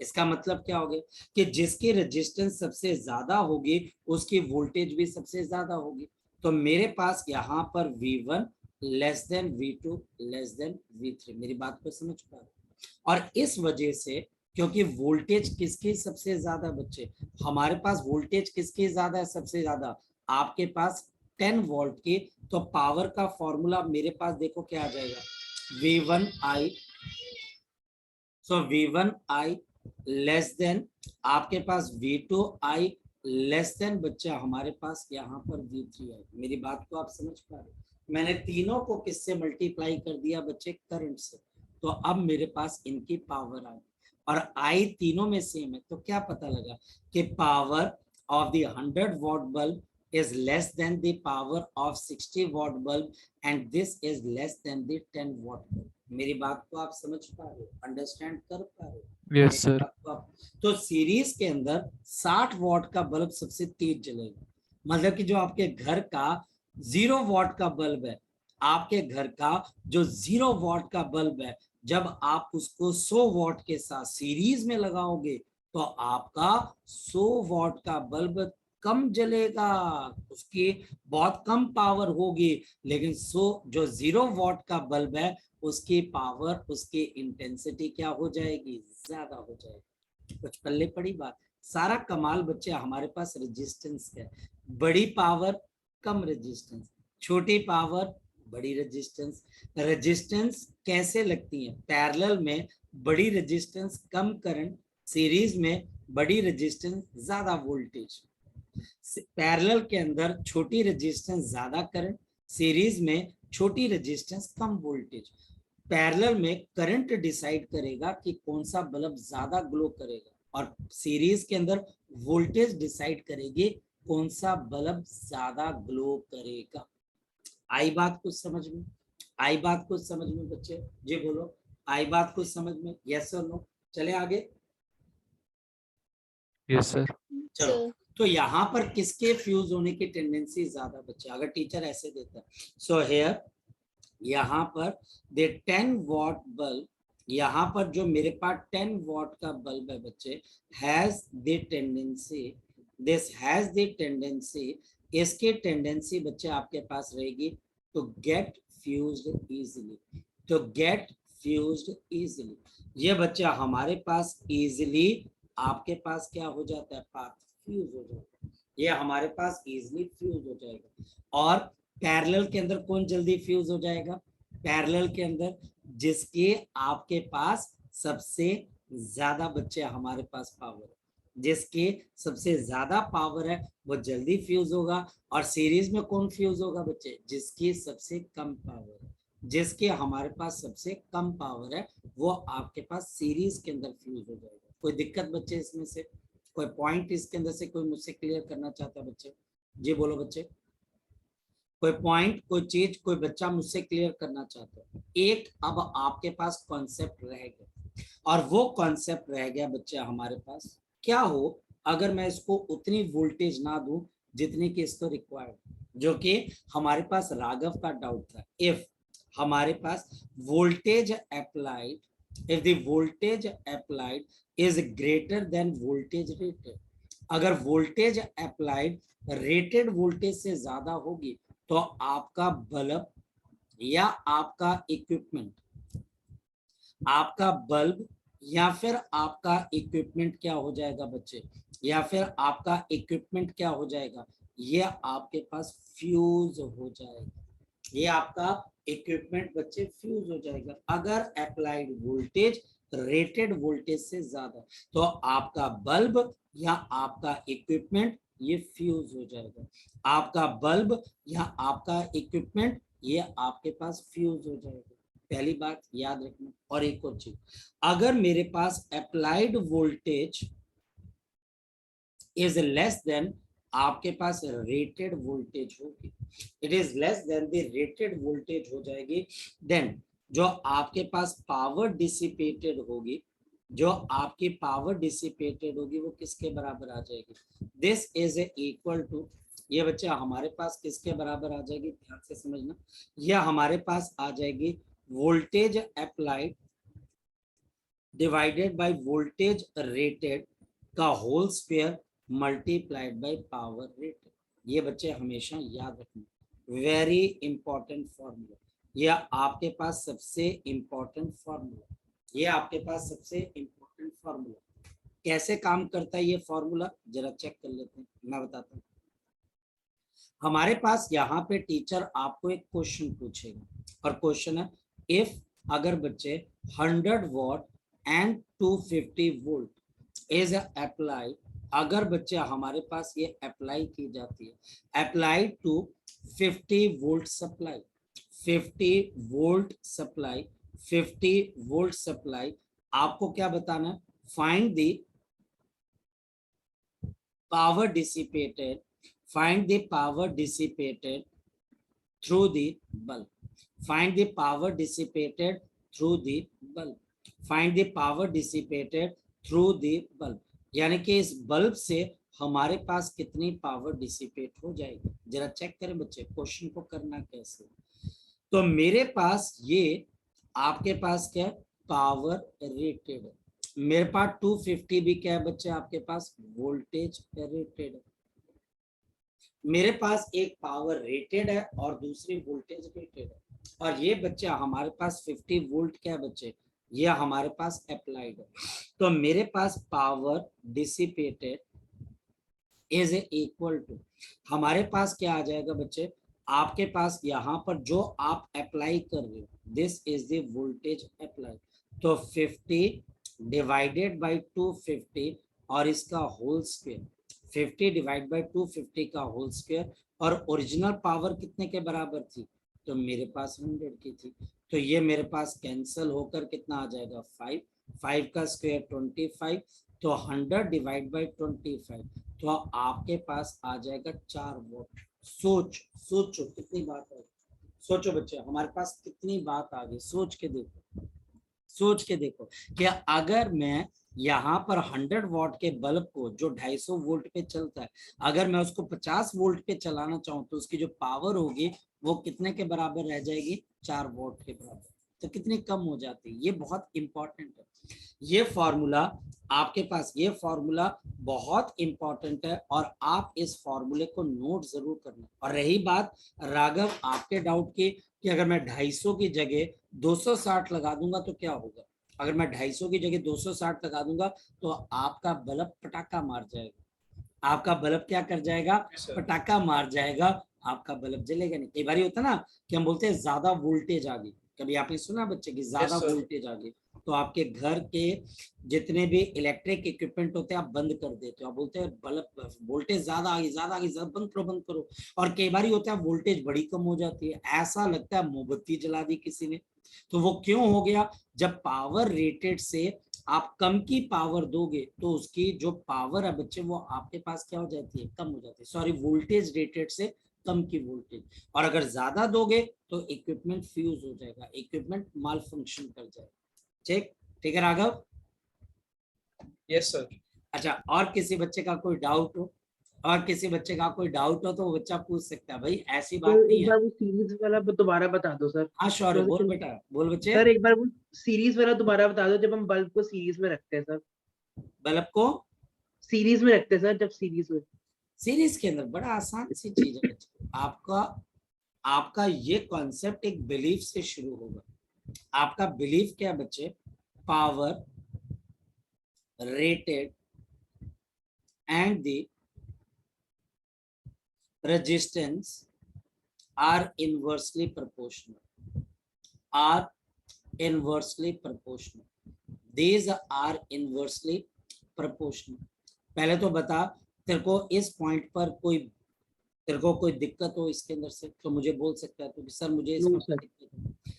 इसका मतलब क्या हो गया कि जिसकी रेजिस्टेंस सबसे ज्यादा होगी उसकी वोल्टेज भी सबसे ज्यादा होगी। तो मेरे पास यहाँ पर V1 less than V2 less than V3। मेरी बात को समझ पा रहे, और इस वजह से क्योंकि वोल्टेज किसकी सबसे ज्यादा बच्चे, हमारे पास वोल्टेज किसकी ज्यादा है सबसे ज्यादा, आपके पास 10 वोल्ट की, तो पावर का फॉर्मूला मेरे पास देखो क्या आ जाएगा, V1I। सो V1I लेस देन आपके पास V2I लेस देन बच्चा हमारे पास यहाँ पर V3I। मेरी बात को आप समझ पा रहे, मैंने तीनों को किससे मल्टीप्लाई कर दिया बच्चे, करंट से। तो अब मेरे पास इनकी पावर आई, और I तीनों में सेम है, तो क्या पता लगा कि power of the 100 watt bulb is less than the power of 60 watt bulb and this is less than the 10 watt bulb। मेरी बात को आप समझ पा रहे हो, अंडरस्टैंड कर पा रहे हो? Yes sir. तो सीरीज के अंदर 60 वॉट का बल्ब सबसे तेज जलेगा, मतलब कि जो आपके घर का 0 वॉट का बल्ब है, आपके घर का जो 0 वॉट का बल्ब है, जब आप उसको 100 वॉट के साथ सीरीज में लगाओगे तो आपका 100 वॉट का बल्ब कम जलेगा, उसकी बहुत कम पावर होगी, लेकिन जो 0 वॉट का बल्ब है उसकी पावर, उसकी इंटेंसिटी क्या हो जाएगी, ज्यादा हो जाएगी। कुछ पल्ले पड़ी बात, सारा कमाल बच्चे हमारे पास रेजिस्टेंस है, बड़ी पावर कम रेजिस्टेंस, छोटी पावर बड़ी रेजिस्टेंस। रेजिस्टेंस कैसे लगती है, पैरेलल में बड़ी रेजिस्टेंस कम करंट, सीरीज में बड़ी रेजिस्टेंस ज्यादा वोल्टेज। पैरेलल के अंदर छोटी रेजिस्टेंस ज्यादा करंट, सीरीज में छोटी रेजिस्टेंस कम वोल्टेज। पैरेलल में करंट डिसाइड करेगा कि कौन सा बल्ब ज्यादा ग्लो करेगा, और सीरीज के अंदर वोल्टेज डिसाइड करेगी कौन सा बल्ब ज्यादा ग्लो करेगा। आई बात कुछ समझ में, आई बात कुछ समझ में बच्चे, जी बोलो आई बात कुछ समझ में, यस और नो। चले आगे, यस सर। चलो। तो यहाँ पर किसके फ्यूज होने की टेंडेंसी ज्यादा बच्चे, अगर टीचर ऐसे देता है, सो हेयर यहाँ पर दे 10 वॉट बल्ब, यहाँ पर जो मेरे पास 10 वॉट का बल्ब है बच्चे, has the tendency, this has the tendency, इसकी टेंडेंसी बच्चे आपके पास रहेगी to get fused easily, to get fused easily. ये बच्चा हमारे पास इजीली आपके पास क्या हो जाता है, पाथ फ्यूज हो जाता है। ये हमारे पास इजिली फ्यूज हो जाएगा। और पैरेलल के अंदर कौन जल्दी फ्यूज हो जाएगा? पैरेलल के अंदर जिसके आपके पास सबसे ज्यादा बच्चे हमारे पास पावर है, जिसके सबसे ज्यादा पावर है वो जल्दी फ्यूज होगा। और सीरीज में कौन फ्यूज होगा बच्चे? जिसकी सबसे कम पावर है। जिसके हमारे पास सबसे कम पावर है वो आपके पास सीरीज के अंदर फ्यूज हो जाएगा। कोई दिक्कत बच्चे इसमें से? कोई पॉइंट इसके अंदर से कोई मुझसे क्लियर करना चाहता है बच्चे? जी बोलो बच्चे, कोई पॉइंट, कोई चीज, कोई बच्चा मुझसे क्लियर करना चाहता है? एक अब आपके पास कॉन्सेप्ट रह गया, और वो कॉन्सेप्ट रह गया बच्चे हमारे पास, क्या हो अगर मैं इसको उतनी वोल्टेज ना दूं जितनी कि इसको रिक्वायर्ड, जो कि हमारे पास राघव का डाउट था। इफ हमारे पास voltage applied, if the voltage applied is greater than voltage rated, अगर वोल्टेज अप्लाइड रेटेड वोल्टेज से ज्यादा होगी तो आपका बल्ब या आपका इक्विपमेंट, आपका बल्ब या फिर आपका इक्विपमेंट क्या हो जाएगा बच्चे? या फिर आपका इक्विपमेंट क्या हो जाएगा? ये आपके पास फ्यूज हो जाएगा। ये आपका इक्विपमेंट बच्चे फ्यूज हो जाएगा अगर अप्लाइड वोल्टेज रेटेड वोल्टेज से ज्यादा, तो आपका बल्ब या आपका इक्विपमेंट ये फ्यूज हो जाएगा। आपका बल्ब या आपका इक्विपमेंट ये आपके पास फ्यूज हो जाएगा। पहली बात याद रखना। और एक और चीज, अगर मेरे पास applied voltage is less than आपके पास रेटेड वोल्टेज होगी, it is less than the rated voltage हो जाएगी, देन जो आपके पास पावर डिसिपेटेड होगी, जो आपकी पावर डिसिपेटेड होगी वो किसके बराबर आ जाएगी? दिस इज इक्वल टू, ये बच्चे हमारे पास किसके बराबर आ जाएगी? ध्यान से समझना, यह हमारे पास आ जाएगी voltage applied divided by voltage rated का whole square multiplied by power rated. ये बच्चे हमेशा याद रखना, वेरी इंपॉर्टेंट फॉर्मूला। ये आपके पास सबसे इंपॉर्टेंट फॉर्मूला, ये आपके पास सबसे इंपॉर्टेंट फॉर्मूला। कैसे काम करता है ये फॉर्मूला जरा चेक कर लेते हैं, मैं बताता हूँ। हमारे पास यहाँ पे टीचर आपको एक क्वेश्चन पूछेगा, और क्वेश्चन है इफ, अगर बच्चे 100 watt and 250 volt is apply, अगर बच्चे हमारे पास ये अप्लाई की जाती है, applied to 50 volt supply, 50 volt supply, 50 volt supply, आपको क्या बताना है? Find the power dissipated, find the power dissipated through the bulb, find the power dissipated through the bulb, find the power dissipated through the bulb, यानी कि इस bulb से हमारे पास कितनी पावर डिसिपेट हो जाएगी। जरा चेक करें बच्चे क्वेश्चन को करना कैसे। तो मेरे पास ये आपके पास क्या है? पावर रेटेड है। मेरे पास 250 भी क्या है बच्चे? आपके पास वोल्टेज रेटेड है। मेरे पास एक पावर रेटेड है और दूसरी वोल्टेज रेटेड है, और ये बच्चे हमारे पास 50 वोल्ट क्या है बच्चे? ये हमारे पास अप्लाइड है। तो मेरे पास power dissipated is equal to, हमारे पास क्या आ जाएगा बच्चे? आपके पास यहाँ पर जो आप अप्लाई कर रहे हो, this is the voltage apply, तो 50 डिवाइडेड बाई 250 और इसका होल स्क्वायर, 50 डिवाइड बाई 250 का होल स्क्वायर, और ओरिजिनल पावर कितने के बराबर थी? तो मेरे पास 100 की थी। तो ये मेरे पास कैंसिल होकर कितना आ जाएगा? 5, 5 का स्क्वायर 25, तो 100 डिवाइड बाई 25, तो आपके पास आ जाएगा 4 वोल्ट। सोचो कितनी बात है, सोचो बच्चे हमारे पास कितनी बात आ गई। सोच के देखो, सोच के देखो कि अगर मैं यहाँ पर 100 वॉट के बल्ब को जो 250 वोल्ट पे चलता है, अगर मैं उसको 50 वोल्ट पे चलाना चाहूँ तो उसकी जो पावर होगी वो कितने के बराबर रह जाएगी? 4 वोल्ट के बराबर। तो कितनी कम हो जाती है। ये बहुत इंपॉर्टेंट है। ये फॉर्मूला आपके पास, ये फॉर्मूला बहुत इंपॉर्टेंट है और आप इस फॉर्मूले को नोट जरूर करना। और रही बात राघव आपके डाउट की कि अगर मैं 250 की जगह 260 लगा दूंगा तो क्या होगा? अगर मैं 250 की जगह 260 लगा दूंगा तो आपका बल्ब पटाखा मार जाएगा। आपका बल्ब क्या कर जाएगा, सर पटाखा मार जाएगा, आपका बल्ब जलेगा नहीं। कई बार होता ना कि हम बोलते हैं ज्यादा वोल्टेज आ गई, कभी आपने सुना बच्चे की ज्यादा sir. वोल्टेज आ गई, तो आपके घर के जितने भी इलेक्ट्रिक इक्विपमेंट होते हैं आप बंद कर देते हो, आप बोलते हैं बल्ब वोल्टेज ज्यादा आ गई, ज्यादा आ गई, बंद करो बंद करो। और कई बार होता है वोल्टेज बड़ी कम हो जाती है, ऐसा लगता है मोमबत्ती जला दी किसी ने। तो वो क्यों हो गया, जब पावर रेटेड से आप कम की पावर दोगे तो उसकी जो पावर है बच्चे वो आपके पास क्या हो जाती है, कम हो जाती है। सॉरी, वोल्टेज रेटेड से कम की वोल्टेज। और अगर ज्यादा दोगे तो इक्विपमेंट फ्यूज हो जाएगा, इक्विपमेंट माल फंक्शन कर जाएगा। ठीक ठीक है राघव। Yes sir. अच्छा, और किसी बच्चे का कोई डाउट हो, और किसी बच्चे का कोई डाउट हो तो वो बच्चा पूछ सकता है, भाई ऐसी बात तो नहीं एक है। बार वो सीरीज वाला दोबारा बता दो सर। हाँ श्योर, बोल तो बेटा, बोल बच्चे। सर एक बार वो सीरीज वाला दोबारा बता दो, जब हम बल्ब को सीरीज में रखते हैं सर। बल्ब को सीरीज में रखते हैं सर, जब सीरीज में। सीरीज के अंदर बड़ा आसान सी चीज है बच्चे, आपका आपका ये कॉन्सेप्ट एक बिलीफ से शुरू होगा। आपका बिलीफ क्या है बच्चे, power rated and the resistance are inversely proportional, are inversely proportional, these are inversely proportional। पहले तो बता, तेरे को इस पॉइंट पर कोई, तेरे को कोई दिक्कत हो इसके अंदर से तो मुझे बोल सकता है तो कि सर मुझे इसमें नो सर। दिक्कत है।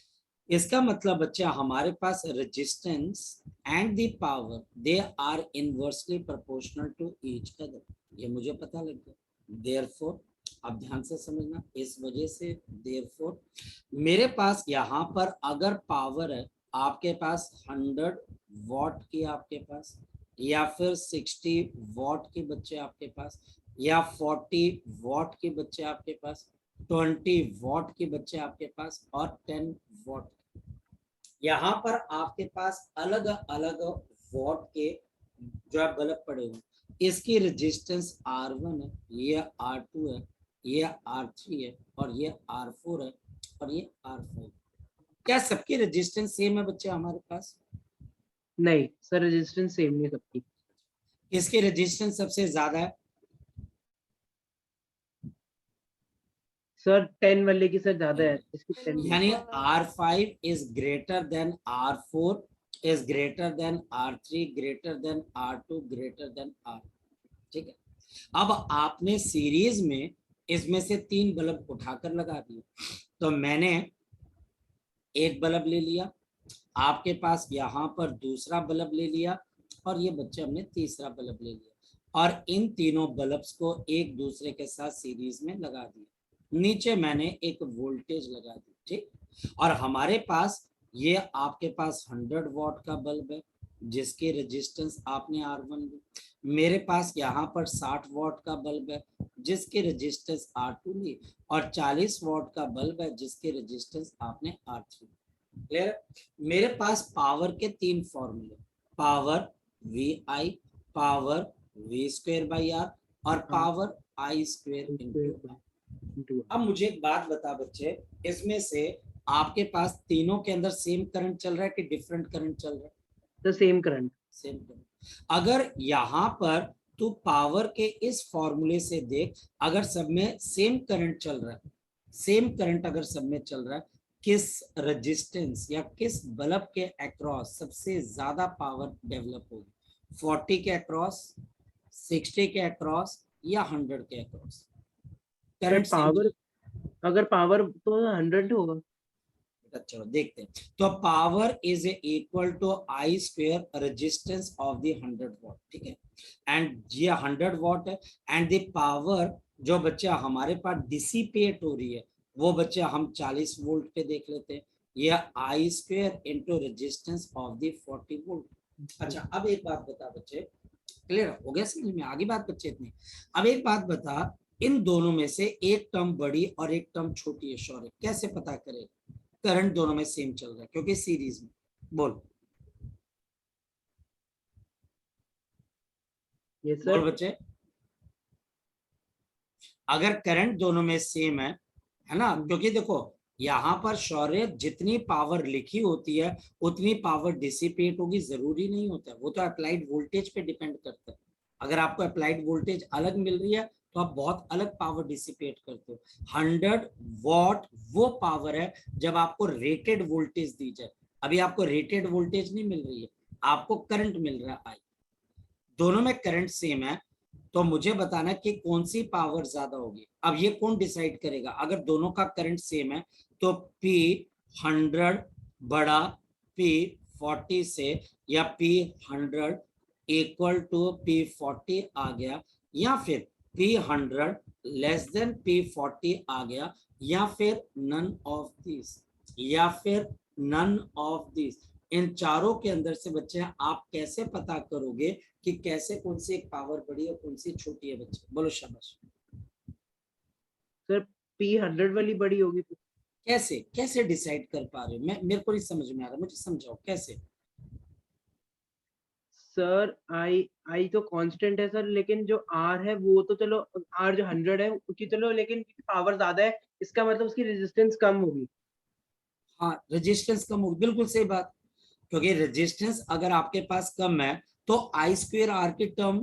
इसका मतलब बच्चा हमारे पास resistance and the power they are inversely proportional to each other, ये मुझे पता लग गया। देयरफॉर, आप ध्यान से समझना, इस वजह से देयरफॉर मेरे पास यहाँ पर अगर पावर है आपके पास 100 वॉट की, आपके पास या फिर 60 वॉट के बच्चे आपके पास, या 40 वॉट के बच्चे आपके पास, 20 वॉट के बच्चे आपके पास, और 10 वॉट। यहाँ पर आपके पास अलग अलग वॉट के जो है बल्ब पड़े हुए, इसकी रेजिस्टेंस R1 है, ये R2 है, ये R3 है, और ये R4 है, और ये R5। क्या सबकी रेजिस्टेंस सेम है बच्चे हमारे पास? नहीं सर, रेजिस्टेंस सेम नहीं है सबकी। किसकी रेजिस्टेंस सबसे ज्यादा है? सर 10 वाले की सर ज्यादा है, इसकी 10। यानी R5 is greater then R4 is greater then R3 greater than R2 greater than R। ठीक है, अब आपने सीरीज में इसमें से 3 बल्ब उठाकर लगा दिए, तो मैंने एक बल्ब ले लिया, आपके पास यहाँ पर दूसरा बल्ब ले लिया, और ये बच्चे हमने तीसरा बल्ब ले लिया, और इन तीनों बल्ब्स को एक दूसरे के साथ सीरीज में लगा दिया। नीचे मैंने एक वोल्टेज लगा दी, ठीक। और हमारे पास ये आपके पास 100 वॉट का बल्ब है जिसकी रेजिस्टेंस आपने R1 ली, मेरे पास यहाँ पर 60 वॉट का बल्ब है जिसकी रेजिस्टेंस R2 ली, और 40 वॉट का बल्ब है जिसकी रेजिस्टेंस आपने R3। क्लियर? मेरे पास पावर के 3 फॉर्मूले, power VI, power V square by R, और power I square into R। अब मुझे एक बात बता बच्चे, इसमें से आपके पास तीनों के अंदर सेम करंट चल रहा है कि डिफरेंट करंट चल रहा है? The same current. Same current. अगर यहाँ पर तू पावर के इस फॉर्मूले से देख, अगर सब में सेम करंट चल रहा है, सेम करंट अगर सब में चल रहा है, किस रेजिस्टेंस या किस बल्ब के अक्रॉस सबसे ज्यादा पावर डेवलप होगी? 40 के अक्रॉस, 60 के अक्रॉस, या 100 के अक्रॉस? करंट पावर, अगर पावर तो 100 होगा। चलो देखते हैं। तो power is equal to I square resistance of the 100 watt, ठीक है। एंड ये 100 वॉट है, एंड द पावर जो बच्चे हमारे पास डिसिपेट हो रही है वो बच्चे हम 40 वोल्ट पे देख लेते हैं, ये I square into resistance of the 40 volt. अच्छा, अब एक बात बता बच्चे, क्लियर हो गया समझ में? आगे बात बच्चे इतनी। अब एक बात बता, इन दोनों में से एक टर्म बड़ी और एक टर्म छोटी है, शौर्य कैसे पता करेगा? करंट दोनों में सेम चल रहा है क्योंकि सीरीज में। बोल ये बोल सर, बच्चे, अगर करंट दोनों में सेम है ना, क्योंकि देखो यहाँ पर शौर्य जितनी पावर लिखी होती है उतनी पावर डिसिपेट होगी जरूरी नहीं होता है, वो तो अप्लाइड वोल्टेज पे डिपेंड करता है। अगर आपको अप्लाइड वोल्टेज अलग मिल रही है तो आप बहुत अलग पावर डिसिपेट करते हो। 100 वॉट वो पावर है जब आपको रेटेड वोल्टेज दी जाए। अभी आपको रेटेड वोल्टेज नहीं मिल रही है, आपको करंट मिल रहा है आई, दोनों में करंट सेम है, तो मुझे बताना कि कौन सी पावर ज्यादा होगी। अब ये कौन डिसाइड करेगा? अगर दोनों का करंट सेम है तो P 100 बड़ा P 40 से, या P 100 इक्वल टू P 40 आ गया, या फिर P 100 लेस देन P 40 आ गया, या फिर नन ऑफ दिस, या फिर नन ऑफ दिस। इन चारों के अंदर से बच्चे आप कैसे पता करोगे कि कैसे कौन सी एक पावर बड़ी है कौन सी छोटी है? बच्चे बोलो शाबाश। सर P100 वाली बड़ी होगी तो कैसे कैसे डिसाइड कर पा रहे हो? मैं मेरे को नहीं समझ में आ रहा, मुझे समझाओ कैसे। सर आई तो कांस्टेंट है सर, लेकिन जो R है वो तो चलो, R जो 100 है उसकी चलो, लेकिन पावर ज्यादा है, इसका मतलब उसकी रेजिस्टेंस कम होगी। हाँ रेजिस्टेंस कम होगी, बिल्कुल सही बात, क्योंकि रेजिस्टेंस अगर आपके पास कम है तो आई स्क्वेयर आर की टर्म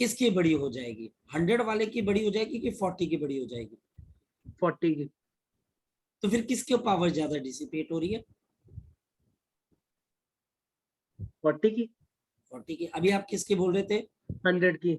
किसकी बड़ी हो जाएगी? 100 वाले की बड़ी हो जाएगी कि 40 की बड़ी हो जाएगी? 40 की। तो फिर किसकी पावर ज्यादा डिसिपेट हो रही है? 40 की। 40 की। अभी आप किसकी बोल रहे थे? 100 की।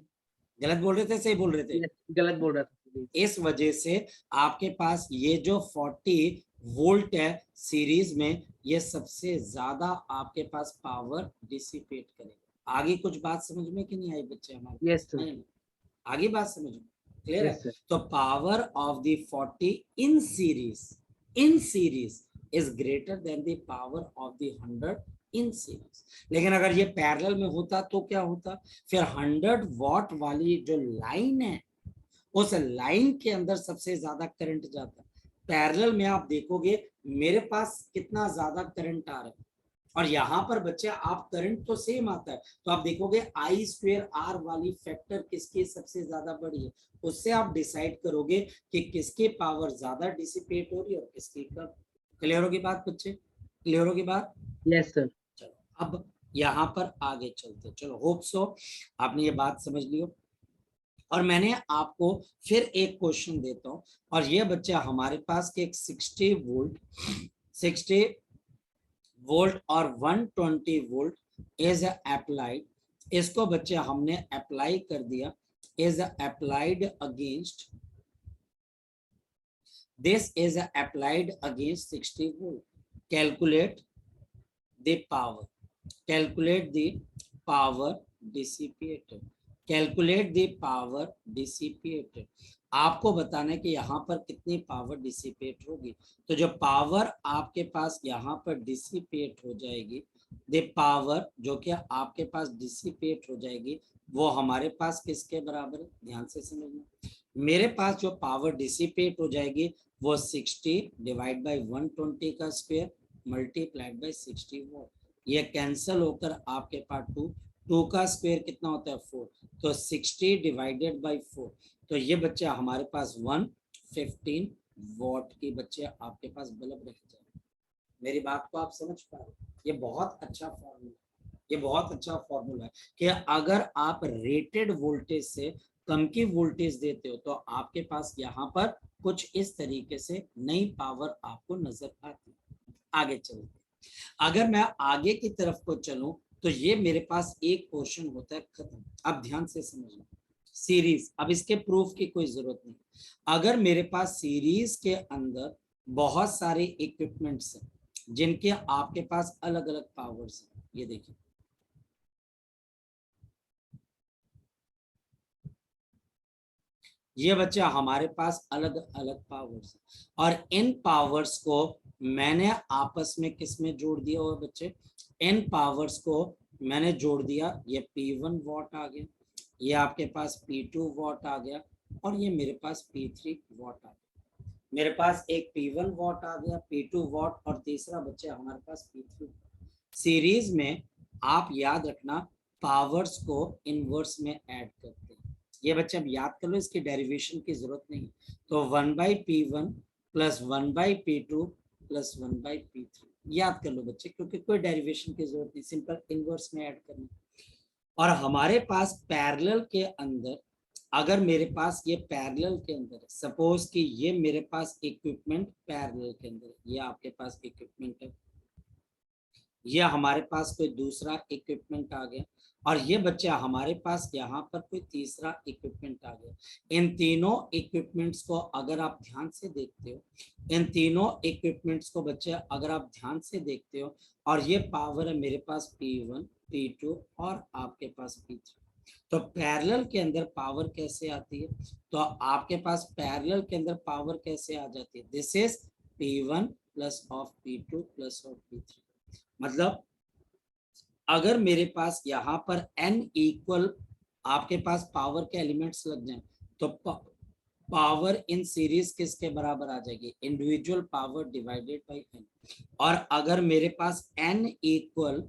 गलत बोल रहे थे सही बोल रहे थे? Yes, गलत बोल रहा था। इस वजह से आपके पास ये जो 40 वोल्ट है सीरीज में, ये सबसे ज्यादा आपके पास पावर डिसिपेट करेगा। आगे कुछ बात समझ में कि नहीं आई बच्चे हमारे? Yes sir. नहीं, आगे बात समझ में क्लियर है? Yes sir. तो power of the 40 in series is greater than the power of the 100 in series. लेकिन अगर ये पैरेलल में होता तो क्या होता? फिर 100 वॉट वाली जो लाइन है उस लाइन के अंदर सबसे ज्यादा करंट जाता है। पैरेलल में आप देखोगे मेरे पास कितना ज्यादा करंट आ रहा है, और यहाँ पर बच्चे आप करंट तो सेम आता है, तो आप देखोगे आई स्क्वेयर आर वाली फैक्टर किसकी सबसे ज्यादा बड़ी है, उससे आप डिसाइड करोगे कि किसकी पावर ज्यादा डिसिपेट हो रही है और किसकी कम। क्लियर होगी बात बच्चे? क्लियर होगी बात? Yes sir. चलो अब यहाँ पर आगे चलते, चलो होप सो आपने ये बात समझ ली हो। और मैंने आपको फिर एक क्वेश्चन देता हूं, और ये बच्चा हमारे पास के एक 60 वोल्ट और 120 वोल्ट इज अप्लाइड, इसको बच्चे हमने अप्लाई कर दिया, is applied against, this is applied against 60 volt. Calculate the power, calculate the power dissipated, calculate the power dissipated. आपको बताना है कि यहाँ पर कितनी पावर डिसिपेट होगी। तो जो पावर आपके पास यहाँ पर डिसिपेट हो जाएगी, द पावर जो कि आपके पास डिसिपेट हो जाएगी, वो हमारे पास किसके बराबर है? ध्यान से समझना। मेरे पास जो पावर डिसिपेट हो जाएगी वो 60 डिवाइड बाई 120 का स्क्वायर मल्टीप्लाइड बाई 60 वोल्ट। ये कैंसल होकर आपके पास 2 का स्क्वायर कितना होता है? 4, तो 60 डिवाइडेड बाई 4, तो ये बच्चे हमारे पास 115 वॉट की बच्चे आपके पास बल्ब रख जाए। मेरी बात को आप समझ पा रहे हो? ये बहुत अच्छा फॉर्मूला, ये बहुत अच्छा फॉर्मूला है कि अगर आप रेटेड वोल्टेज से कम की वोल्टेज देते हो तो आपके पास यहाँ पर कुछ इस तरीके से नई पावर आपको नजर आती है। आगे चलते, अगर मैं आगे की तरफ को चलूं तो ये मेरे पास एक पोर्शन होता है खत्म। अब ध्यान से समझना, सीरीज, अब इसके प्रूफ की कोई जरूरत नहीं। अगर मेरे पास सीरीज के अंदर बहुत सारे इक्विपमेंट्स हैं जिनके आपके पास अलग अलग पावर्स हैं, ये देखिए ये बच्चे हमारे पास अलग अलग पावर्स हैं, और इन पावर्स को मैंने आपस में किस में जोड़ दिया हुआ बच्चे? इन पावर्स को मैंने जोड़ दिया, ये P1 वॉट आ गया, ये आपके पास P2 वॉट आ गया, और ये मेरे पास P3 वॉट आ गया। मेरे पास एक P1 वॉट आ गया, P2 वॉट, और तीसरा बच्चे हमारे पास P3। सीरीज में आप याद रखना पावर्स को इनवर्स में ऐड करते हैं। ये बच्चे अब याद कर लो, इसकी डेरिवेशन की जरूरत नहीं। तो 1/P1 plus 1/P2 plus 1/P3 याद कर लो बच्चे, क्योंकि कोई डेरिवेशन की जरूरत नहीं, सिंपल इनवर्स में ऐड करना। और हमारे पास पैरेलल के अंदर, अगर मेरे पास ये पैरेलल के अंदर है, सपोज कि ये मेरे पास इक्विपमेंट पैरेलल के अंदर है, ये आपके पास इक्विपमेंट है, ये हमारे पास कोई दूसरा इक्विपमेंट आ गया, और ये बच्चे हमारे पास यहाँ पर कोई तीसरा इक्विपमेंट आ गया। इन तीनों इक्विपमेंट्स को अगर आप ध्यान से देखते हो, इन तीनों इक्विपमेंट्स को बच्चे अगर आप ध्यान से देखते हो, और ये पावर है मेरे पास P1 P2 और आपके पास P3, तो पैरेलल के अंदर पावर कैसे आती है? तो आपके पास पैरेलल के अंदर पावर कैसे आ जाती है? This is P1 plus of P2 plus of P3। मतलब अगर मेरे पास यहाँ पर n इक्वल आपके पास पावर के एलिमेंट्स लग जाएं, तो पावर इन सीरीज किसके बराबर आ जाएगी? Individual power divided by n। और अगर मेरे पास n इक्वल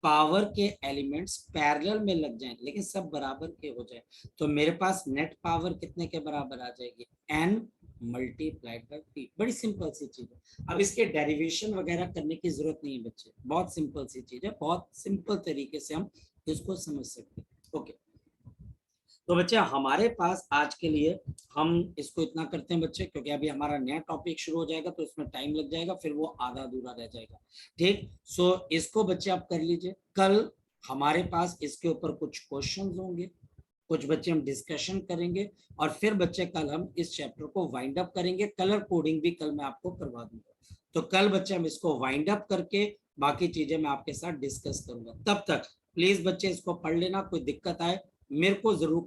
पावर के एलिमेंट्स पैरेलल में लग जाएं लेकिन सब बराबर के हो जाए, तो मेरे पास नेट पावर कितने के बराबर आ जाएगी? n multiplied by p। बड़ी सिंपल सी चीज है, अब इसके डेरिवेशन वगैरह करने की जरूरत नहीं है बच्चे, बहुत सिंपल सी चीज है, बहुत सिंपल तरीके से हम इसको समझ सकते हैं। ओके, तो बच्चे हमारे पास आज के लिए हम इसको इतना करते हैं बच्चे, क्योंकि अभी हमारा नया टॉपिक शुरू हो जाएगा तो इसमें टाइम लग जाएगा, फिर वो आधा अधूरा रह जाएगा। ठीक, सो इसको बच्चे आप कर लीजिए। कल हमारे पास इसके ऊपर कुछ क्वेश्चंस होंगे, कुछ बच्चे हम डिस्कशन करेंगे, और फिर बच्चे कल हम इस चैप्टर को वाइंड अप करेंगे। कलर कोडिंग भी कल मैं आपको करवा दूंगा, तो कल बच्चे हम इसको वाइंड अप करके बाकी चीजें मैं आपके साथ डिस्कस करूंगा। तब तक प्लीज बच्चे इसको पढ़ लेना, कोई दिक्कत आए मेरे को जरूर